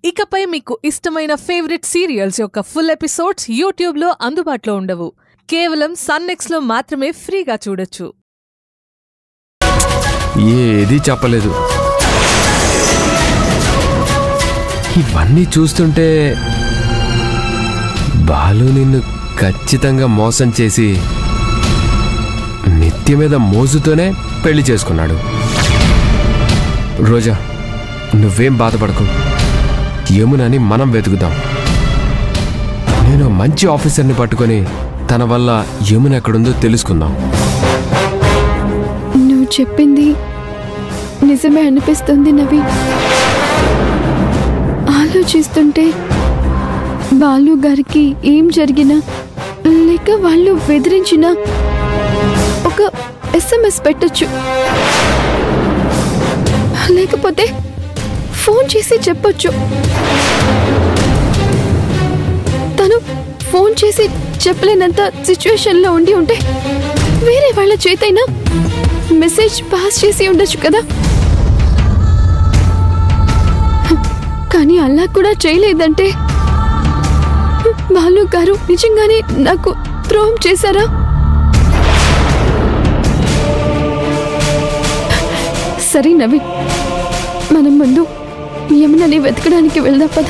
ఇకపై మీకు ఇష్టమైన ఫేవరెట్ సీరియల్స్ యొక్క ఫుల్ ఎపిసోడ్స్ యూట్యూబ్లో అందుబాటులో ఉండవు. కేవలం సన్నెక్స్లో మాత్రమే ఫ్రీగా చూడొచ్చు. ఏది చెప్పలేదు. ఇవన్నీ చూస్తుంటే బాలు నిన్ను ఖచ్చితంగా మోసం చేసి నిత్య మీద మోజుతోనే పెళ్లి చేసుకున్నాడు. రోజా, నువ్వేం బాధపడకు. యమునని మనం వెతుకుదాం. నేను మంచి ఆఫీసర్ని పట్టుకొని తన వల్ల యమున ఎక్కడుందో తెలుసుకుందాం. నువ్వు చెప్పింది నిజమే అనిపిస్తుంది నవి. ఆలోచిస్తుంటే బాలు గారికి ఏం జరిగినా లేక వాళ్ళు బెదిరించినా ఒక SMS పెట్టొచ్చు, లేకపోతే ఫోన్ చేసి చెప్పొచ్చు. తను ఫోన్ చేసి చెప్పలేనంత సిచ్యువేషన్లో ఉండి ఉంటే వేరే వాళ్ళ చేతైనా మెసేజ్ పాస్ చేసి ఉండొచ్చు కదా. కానీ అలా కూడా చేయలేదంటే బాలు గారు నిజంగానే నాకు ద్రోహం చేశారా? సరే నవీన్, మనం ముందు యమునని వెతకడానికి వెళ్దాం పద.